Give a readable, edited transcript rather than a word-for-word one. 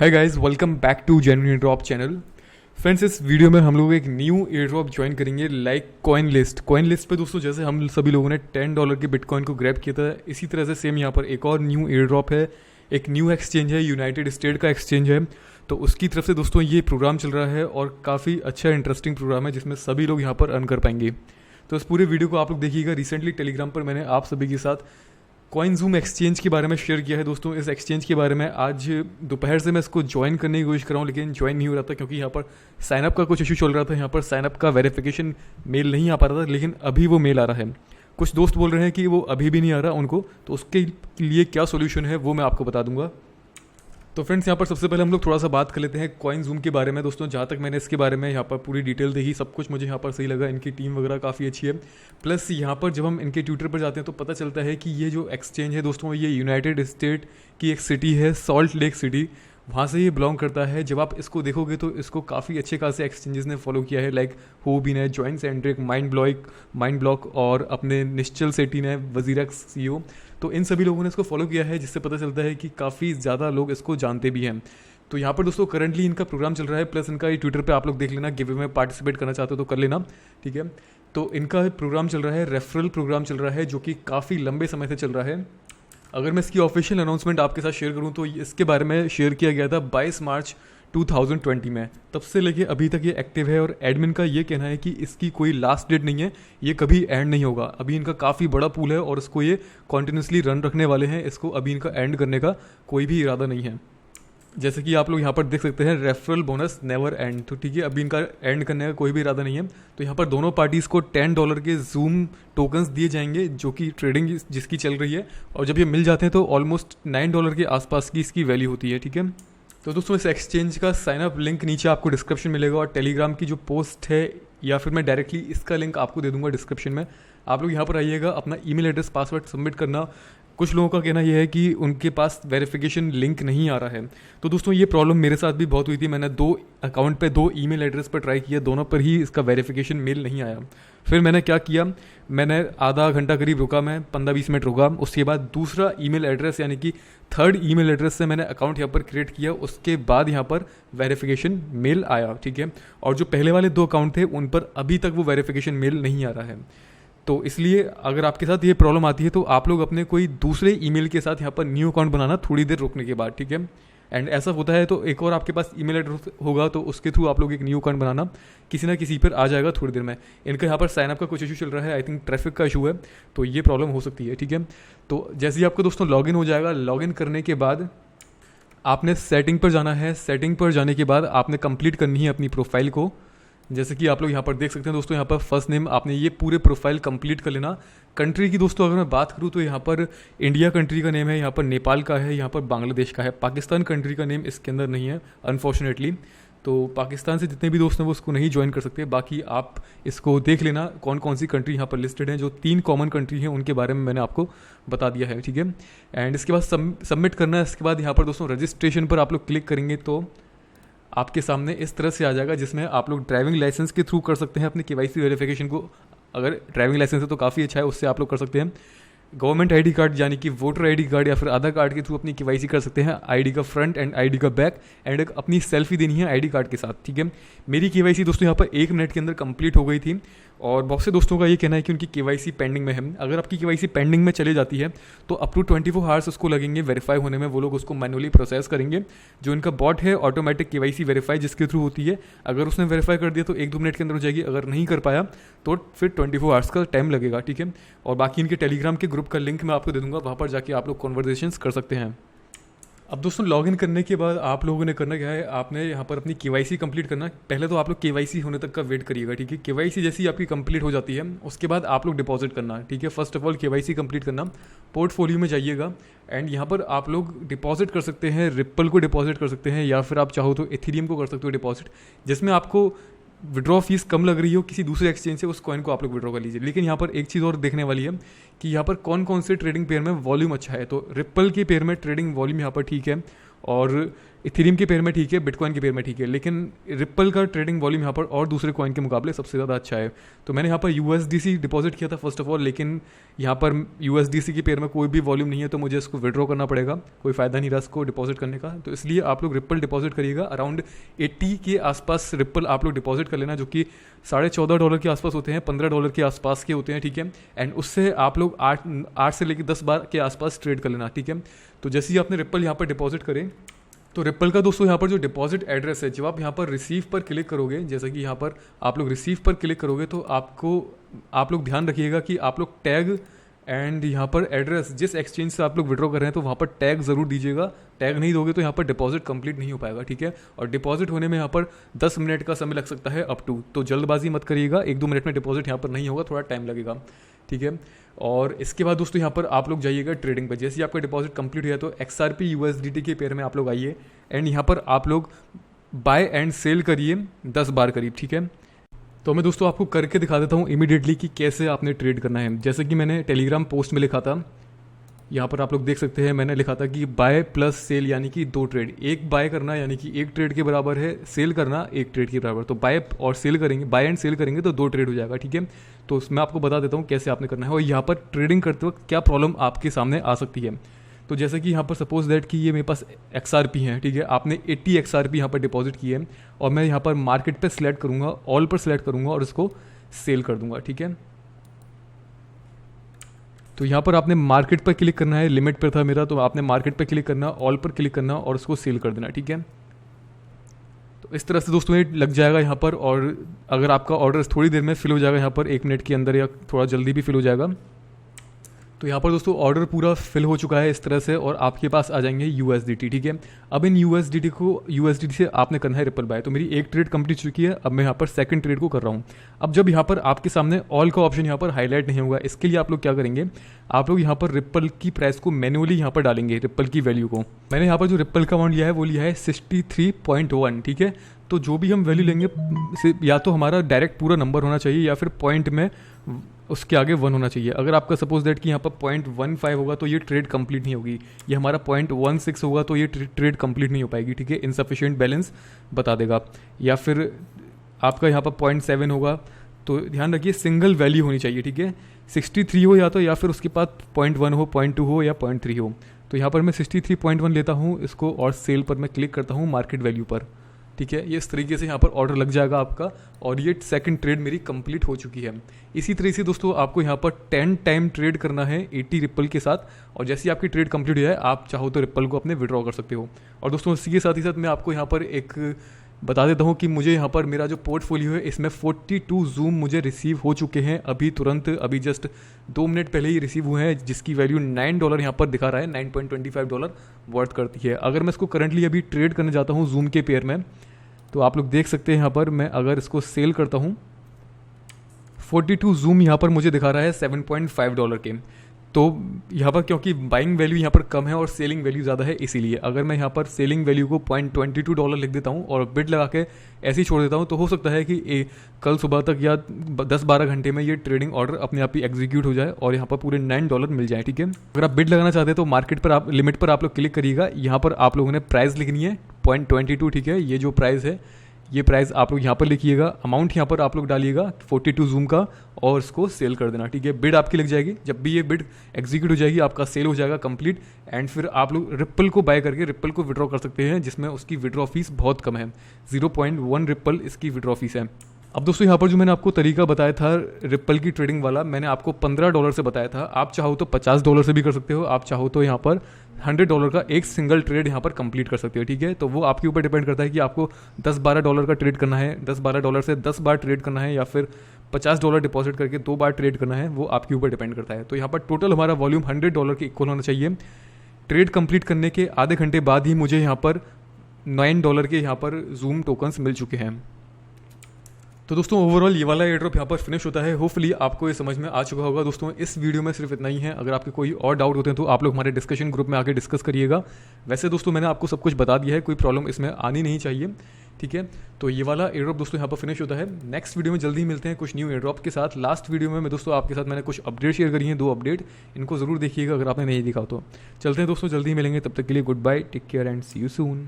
Hi guys, welcome back to genuine drop channel. Friends, इस video में हम लोग एक न्यू एयर ड्रॉप ज्वाइन करेंगे लाइक कॉइन लिस्ट पे। दोस्तों, जैसे हम सभी लोगों ने $10 के बिटकॉइन को ग्रैब किया था, इसी तरह से सेम यहाँ पर एक और न्यू एयर ड्रॉप है। एक न्यू एक्सचेंज है, यूनाइटेड स्टेट का एक्सचेंज है। तो उसकी तरफ से दोस्तों ये प्रोग्राम चल रहा है और काफ़ी अच्छा इंटरेस्टिंग प्रोग्राम है जिसमें सभी लोग यहाँ पर अर्न कर पाएंगे। तो इस पूरे वीडियो को आप लोग देखिएगा। रिसेंटली टेलीग्राम पर मैंने आप सभी के साथ CoinZoom एक्सचेंज के बारे में शेयर किया है। दोस्तों, इस एक्सचेंज के बारे में आज दोपहर से मैं इसको ज्वाइन करने की कोशिश कर रहा हूँ, लेकिन ज्वाइन नहीं हो रहा था क्योंकि यहाँ पर साइनअप का कुछ इशू चल रहा था। यहाँ पर साइनअप का वेरिफिकेशन मेल नहीं आ पा रहा था, लेकिन अभी वो मेल आ रहा है। कुछ दोस्त बोल रहे हैं कि वो अभी भी नहीं आ रहा उनको, तो उसके लिए क्या सोल्यूशन है वो मैं आपको बता दूंगा। तो फ्रेंड्स, यहाँ पर सबसे पहले हम लोग थोड़ा सा बात कर लेते हैं CoinZoom के बारे में। दोस्तों, जहाँ तक मैंने इसके बारे में यहाँ पर पूरी डिटेल देखी, सब कुछ मुझे यहाँ पर सही लगा। इनकी टीम वगैरह काफ़ी अच्छी है। प्लस यहाँ पर जब हम इनके ट्विटर पर जाते हैं तो पता चलता है कि ये जो एक्सचेंज है दोस्तों, ये यूनाइटेड स्टेट की एक सिटी है, सॉल्ट लेक सिटी, वहाँ से ये बिलोंग करता है। जब आप इसको देखोगे तो इसको काफ़ी अच्छे खासे एक्सचेंजेस ने फॉलो किया है, लाइक होबिन है, जॉइन सेंट्रिक, माइंड ब्लॉक और अपने निश्चल सेठी ने, वजीरक्स CEO। तो इन सभी लोगों ने इसको फॉलो किया है, जिससे पता चलता है कि काफ़ी ज़्यादा लोग इसको जानते भी हैं। तो यहाँ पर दोस्तों करंटली इनका प्रोग्राम चल रहा है, प्लस इनका ये ट्विटर पे आप लोग देख लेना, गिव में पार्टिसिपेट करना चाहते हो तो कर लेना, ठीक है। तो इनका प्रोग्राम चल रहा है, रेफरल प्रोग्राम चल रहा है, जो कि काफ़ी लंबे समय से चल रहा है। अगर मैं इसकी ऑफिशियल अनाउंसमेंट आपके साथ शेयर करूं तो इसके बारे में शेयर किया गया था 22 मार्च 2020 में। तब से लेके अभी तक ये एक्टिव है और एडमिन का ये कहना है कि इसकी कोई लास्ट डेट नहीं है, ये कभी एंड नहीं होगा। अभी इनका काफ़ी बड़ा पूल है और इसको ये कॉन्टिन्यूसली रन रखने वाले हैं। इसको अभी इनका एंड करने का कोई भी इरादा नहीं है। जैसे कि आप लोग यहाँ पर देख सकते हैं, रेफरल बोनस नेवर एंड। तो ठीक है, अभी इनका एंड करने का कोई भी इरादा नहीं है। तो यहाँ पर दोनों पार्टीज़ को $10 के जूम टोकन्स दिए जाएंगे, जो कि ट्रेडिंग जिसकी चल रही है। और जब ये मिल जाते हैं तो ऑलमोस्ट $9 के आसपास की इसकी वैल्यू होती है, ठीक है। तो दोस्तों, इस एक्सचेंज का साइन अप लिंक नीचे आपको डिस्क्रिप्शन मिलेगा और टेलीग्राम की जो पोस्ट है, या फिर मैं डायरेक्टली इसका लिंक आपको दे दूंगा डिस्क्रिप्शन में। आप लोग यहाँ पर आइएगा, अपना ईमेल एड्रेस, पासवर्ड सबमिट करना। कुछ लोगों का कहना यह है कि उनके पास वेरिफिकेशन लिंक नहीं आ रहा है। तो दोस्तों, ये प्रॉब्लम मेरे साथ भी बहुत हुई थी। मैंने 2 अकाउंट पे 2 ईमेल एड्रेस पर ट्राई किया, दोनों पर ही इसका वेरिफिकेशन मेल नहीं आया। फिर मैंने क्या किया, मैंने आधा घंटा करीब रुका, मैं 15-20 मिनट रुका। उसके बाद दूसरा ईमेल एड्रेस यानी कि थर्ड ईमेल एड्रेस से मैंने अकाउंट यहाँ पर क्रिएट किया। उसके बाद यहाँ पर वेरिफिकेशन मेल आया, ठीक है। और जो पहले वाले 2 अकाउंट थे उन पर अभी तक वो वेरिफिकेशन मेल नहीं आ रहा है। तो इसलिए अगर आपके साथ ये प्रॉब्लम आती है तो आप लोग अपने कोई दूसरे ईमेल के साथ यहाँ पर न्यू अकाउंट बनाना थोड़ी देर रुकने के बाद, ठीक है। एंड ऐसा होता है तो एक और आपके पास ईमेल एड्रेस होगा तो उसके थ्रू आप लोग एक न्यू अकाउंट बनाना, किसी ना किसी पर आ जाएगा थोड़ी देर में। इनका यहाँ पर साइनअप का कुछ इशू चल रहा है, आई थिंक ट्रैफिक का इशू है, तो ये प्रॉब्लम हो सकती है, ठीक है। तो जैसे ही आपको दोस्तों लॉगिन हो जाएगा, लॉगिन करने के बाद आपने सेटिंग पर जाना है। सेटिंग पर जाने के बाद आपने कंप्लीट करनी है अपनी प्रोफाइल को। जैसे कि आप लोग यहाँ पर देख सकते हैं दोस्तों, यहाँ पर फर्स्ट नेम आपने ये पूरे प्रोफाइल कंप्लीट कर लेना। कंट्री की दोस्तों अगर मैं बात करूँ तो यहाँ पर इंडिया कंट्री का नेम है, यहाँ पर नेपाल का है, यहाँ पर बांग्लादेश का है। पाकिस्तान कंट्री का नेम इसके अंदर नहीं है अनफॉर्चुनेटली। तो पाकिस्तान से जितने भी दोस्त हैं वो उसको नहीं ज्वाइन कर सकते। बाकी आप इसको देख लेना कौन कौन सी कंट्री यहाँ पर लिस्टेड हैं। जो 3 कॉमन कंट्री हैं उनके बारे में मैंने आपको बता दिया है, ठीक है। एंड इसके बाद सबमिट करना है। इसके बाद यहाँ पर दोस्तों रजिस्ट्रेशन पर आप लोग क्लिक करेंगे तो आपके सामने इस तरह से आ जाएगा, जिसमें आप लोग ड्राइविंग लाइसेंस के थ्रू कर सकते हैं अपनी KYC वेरिफिकेशन को। अगर ड्राइविंग लाइसेंस है तो काफ़ी अच्छा है, उससे आप लोग कर सकते हैं। गवर्नमेंट ID कार्ड यानी कि वोटर ID कार्ड या फिर आधार कार्ड के थ्रू अपनी KYC कर सकते हैं। ID का फ्रंट एंड ID का बैक एंड अपनी सेल्फी देनी है ID कार्ड के साथ, ठीक है। मेरी KYC दोस्तों यहाँ पर 1 मिनट के अंदर कंप्लीट हो गई थी। और बहुत से दोस्तों का ये कहना है कि उनकी KYC पेंडिंग में है। अगर आपकी KYC पेंडिंग में चली जाती है तो अप टू 24 आवर्स उसको लगेंगे वेरीफाई होने में। वो लोग उसको मैनुअली प्रोसेस करेंगे। जो इनका बॉट है ऑटोमेटिक KYC वेरीफाई जिसके थ्रू होती है, अगर उसने वेरीफाई कर दिया तो 1-2 मिनट के अंदर हो जाएगी। अगर नहीं कर पाया तो फिर 24 आवर्स का टाइम लगेगा, ठीक है। और बाकी इनके टेलीग्राम के ग्रुप का लिंक मैं आपको दे दूंगा, वहाँ पर जाके आप लोग कॉन्वर्सेशंस कर सकते हैं। अब दोस्तों लॉगिन करने के बाद आप लोगों ने करना क्या है, आपने यहाँ पर अपनी KYC कंप्लीट करना। पहले तो आप लोग KYC होने तक का वेट करिएगा, ठीक है। KYC जैसी आपकी कंप्लीट हो जाती है उसके बाद आप लोग डिपॉजिट करना, ठीक है। First of all KYC complete करना, पोर्टफोलियो में जाइएगा एंड यहाँ पर आप लोग डिपॉजिट कर सकते हैं। रिप्पल को डिपॉजिट कर सकते हैं या फिर आप चाहो तो एथेरियम को कर सकते हो डिपॉजिट, जिसमें आपको विड्रॉ फीस कम लग रही हो किसी दूसरे एक्सचेंज से, उस कॉइन को आप लोग विड्रॉ कर लीजिए। लेकिन यहाँ पर एक चीज़ और देखने वाली है कि यहाँ पर कौन कौन से ट्रेडिंग पेयर में वॉल्यूम अच्छा है। तो रिप्पल के पेयर में ट्रेडिंग वॉल्यूम यहाँ पर ठीक है और इथेरियम के पेयर में ठीक है, बिटकॉइन के पेयर में ठीक है, लेकिन रिपल का ट्रेडिंग वॉल्यूम यहाँ पर और दूसरे कॉइन के मुकाबले सबसे ज़्यादा अच्छा है। तो मैंने यहाँ पर यूएसडीसी डिपॉजिट किया था फर्स्ट ऑफ ऑल, लेकिन यहाँ पर यूएसडीसी के पेयर में कोई भी वॉल्यूम नहीं है, तो मुझे इसको विड्रॉ करना पड़ेगा, कोई फ़ायदा नहीं रहा इसको डिपॉजिट करने का। तो इसलिए आप लोग रिपल डिपॉजिट करिएगा, अराउंड 80 के आसपास रिपल आप लोग डिपॉजिट कर लेना, जो कि $14.5 के आसपास होते हैं, $15 के आसपास के होते हैं, ठीक है। एंड उससे आप लोग 8 से लेकर 10 बार के आसपास ट्रेड कर लेना, ठीक है। तो जैसे ही आपने रिपल यहाँ पर डिपॉजिट करें, तो रिपल का दोस्तों यहाँ पर जो डिपॉजिट एड्रेस है, जब आप यहाँ पर रिसीव पर क्लिक करोगे, जैसे कि यहाँ पर आप लोग रिसीव पर क्लिक करोगे, तो आप लोग ध्यान रखिएगा कि आप लोग टैग एंड यहाँ पर एड्रेस, जिस एक्सचेंज से आप लोग विड्रॉ कर रहे हैं, तो वहाँ पर टैग ज़रूर दीजिएगा। टैग नहीं दोगे तो यहाँ पर डिपॉजिट कंप्लीट नहीं हो पाएगा, ठीक है। और डिपॉजिट होने में यहाँ पर 10 मिनट का समय लग सकता है अप टू, तो जल्दबाजी मत करिएगा, 1-2 मिनट में डिपॉजिट यहाँ पर नहीं होगा, थोड़ा टाइम लगेगा, ठीक है। और इसके बाद दोस्तों यहाँ पर आप लोग जाइएगा ट्रेडिंग पर। जैसे ही आपका डिपॉजिट कंप्लीट हुआ तो XRP USDT के पेयर में आप लोग आइए एंड यहाँ पर आप लोग बाय एंड सेल करिए 10 बार करीब, ठीक है। तो मैं दोस्तों आपको करके दिखा देता हूँ इमीडिएटली कि कैसे आपने ट्रेड करना है। जैसे कि मैंने टेलीग्राम पोस्ट में लिखा था, यहाँ पर आप लोग देख सकते हैं, मैंने लिखा था कि बाय प्लस सेल यानी कि 2 ट्रेड, एक बाय करना यानी कि 1 ट्रेड के बराबर है, सेल करना 1 ट्रेड के बराबर। तो बाय और सेल करेंगे, बाय एंड सेल करेंगे तो 2 ट्रेड हो जाएगा, ठीक है। तो मैं आपको बता देता हूँ कैसे आपने करना है और यहाँ पर ट्रेडिंग करते वक्त क्या प्रॉब्लम आपके सामने आ सकती है। तो जैसे कि यहाँ पर सपोज दैट कि ये मेरे पास XRP है, ठीक है, आपने 80 XRP यहाँ पर डिपॉजिट की है और मैं यहाँ पर मार्केट पे सिलेक्ट करूँगा, ऑल पर सिलेक्ट करूँगा और इसको सेल कर दूंगा, ठीक है। तो यहाँ पर आपने मार्केट पर क्लिक करना है, लिमिट पर था मेरा, तो आपने मार्केट पर क्लिक करना, ऑल पर क्लिक करना और उसको सेल कर देना, ठीक है। तो इस तरह से दोस्तों ये लग जाएगा यहाँ पर, और अगर आपका ऑर्डर थोड़ी देर में फिल हो जाएगा, यहाँ पर 1 मिनट के अंदर या थोड़ा जल्दी भी फिल हो जाएगा। तो यहाँ पर दोस्तों ऑर्डर पूरा फिल हो चुका है इस तरह से और आपके पास आ जाएंगे USDT, ठीक है। अब इन USDT से आपने करना है रिपल बाय। तो मेरी 1 ट्रेड कंप्लीट चुकी है, अब मैं यहाँ पर सेकंड ट्रेड को कर रहा हूँ। अब जब यहाँ पर आपके सामने ऑल का ऑप्शन यहाँ पर हाईलाइट नहीं होगा, इसके लिए आप लोग क्या करेंगे, आप लोग यहाँ पर रिपल की प्राइस को मैन्युअली यहाँ पर डालेंगे, रिपल की वैल्यू को। मैंने यहाँ पर जो रिपल का अमाउंट लिया है वो लिया है 63.1, ठीक है। तो जो भी हम वैल्यू लेंगे या तो हमारा डायरेक्ट पूरा नंबर होना चाहिए या फिर पॉइंट में उसके आगे 1 होना चाहिए। अगर आपका सपोज दैट कि यहाँ पर 0.15 होगा तो ये ट्रेड कंप्लीट नहीं होगी, ये हमारा 0.16 होगा तो ये ट्रेड कंप्लीट नहीं हो पाएगी, ठीक है, इनसफिशिएंट बैलेंस बता देगा। या फिर आपका यहाँ पर 0.7 होगा, तो ध्यान रखिए सिंगल वैल्यू होनी चाहिए, ठीक है। 63 हो या फिर उसके बाद 0.1 हो, 0.2 हो या 0.3 हो। तो यहाँ पर मैं 63.1 लेता हूँ इसको और सेल पर मैं क्लिक करता हूँ मार्केट वैल्यू पर, ठीक है। ये इस तरीके से यहाँ पर ऑर्डर लग जाएगा आपका और ये सेकंड ट्रेड मेरी कंप्लीट हो चुकी है। इसी तरह से दोस्तों आपको यहाँ पर 10 टाइम ट्रेड करना है 80 रिपल के साथ, और जैसे ही आपकी ट्रेड कंप्लीट हो जाए आप चाहो तो रिपल को अपने विड्रॉ कर सकते हो। और दोस्तों इसी के साथ ही साथ मैं आपको यहाँ पर एक बता देता हूँ कि मुझे यहाँ पर मेरा जो पोर्टफोलियो है इसमें 42 जूम मुझे रिसीव हो चुके हैं अभी तुरंत, अभी जस्ट 2 मिनट पहले ही रिसीव हुए हैं, जिसकी वैल्यू $9 यहाँ पर दिखा रहा है, $9.25 वर्थ करती है। अगर मैं इसको करंटली अभी ट्रेड करने जाता हूँ जूम के पेयर में, तो आप लोग देख सकते हैं यहाँ पर मैं अगर इसको सेल करता हूँ 42 जूम यहाँ पर मुझे दिखा रहा है $7.5 के। तो यहाँ पर क्योंकि बाइंग वैल्यू यहाँ पर कम है और सेलिंग वैल्यू ज़्यादा है, इसीलिए अगर मैं यहाँ पर सेलिंग वैल्यू को $0.22 लिख देता हूँ और बिड लगा के ऐसे ही छोड़ देता हूँ, तो हो सकता है कि कल सुबह तक या 10-12 घंटे में ये ट्रेडिंग ऑर्डर अपने आप ही एग्जीक्यूट हो जाए और यहाँ पर पूरे $9 मिल जाए, ठीक है। अगर आप बिड लगाना चाहते हैं तो मार्केट पर आप लिमिट पर आप लोग क्लिक करिएगा, यहाँ पर आप लोगों ने प्राइस लिखनी है 0.22, ठीक है। ये जो प्राइस है ये प्राइस आप लोग यहाँ पर लिखिएगा, अमाउंट यहाँ पर आप लोग डालिएगा 42 जूम का और इसको सेल कर देना, ठीक है। बिड आपकी लग जाएगी, जब भी ये बिड एग्जीक्यूट हो जाएगी आपका सेल हो जाएगा कंप्लीट, एंड फिर आप लोग रिपल को बाय करके रिपल को विड्रॉ कर सकते हैं, जिसमें उसकी विड्रॉ फीस बहुत कम है, 0.1 रिपल इसकी विड्रॉ फीस है। अब दोस्तों यहाँ पर जो मैंने आपको तरीका बताया था रिपल की ट्रेडिंग वाला, मैंने आपको $15 से बताया था, आप चाहो तो $50 से भी कर सकते हो, आप चाहो तो यहाँ पर $100 का एक सिंगल ट्रेड यहाँ पर कंप्लीट कर सकते हो, ठीक है। तो वो आपके ऊपर डिपेंड करता है कि आपको $10-12 का ट्रेड करना है, $10-12 से 10 बार ट्रेड करना है या फिर $50 डिपॉजिट करके 2 बार ट्रेड करना है, वो आपके ऊपर डिपेंड करता है। तो यहाँ पर टोटल हमारा वॉल्यूम $100 के इक्वल होना चाहिए। ट्रेड कंप्लीट करने के आधे घंटे बाद ही मुझे यहाँ पर $9 के यहाँ पर जूम टोकन्स मिल चुके हैं। तो दोस्तों ओवरऑल ये वाला एयरड्रॉप यहाँ पर फिनिश होता है। होपफुली आपको ये समझ में आ चुका होगा। दोस्तों इस वीडियो में सिर्फ इतना ही है। अगर आपके कोई और डाउट होते हैं तो आप लोग हमारे डिस्कशन ग्रुप में आके डिस्कस करिएगा। वैसे दोस्तों मैंने आपको सब कुछ बता दिया है, कोई प्रॉब्लम इसमें आनी नहीं चाहिए, ठीक है। तो ये वाला एयरड्रॉप दोस्तों यहाँ पर फिनिश होता है। नेक्स्ट वीडियो में जल्दी मिलते हैं कुछ न्यू एयरड्रॉप के साथ। लास्ट वीडियो में मैं दोस्तों आपके साथ मैंने कुछ अपडेट शेयर करी हैं, 2 अपडेट, इनको ज़रूर देखिएगा अगर आपने नहीं देखा तो। चलते हैं दोस्तों, जल्दी मिलेंगे, तब तक के लिए goodbye, take care and see you soon.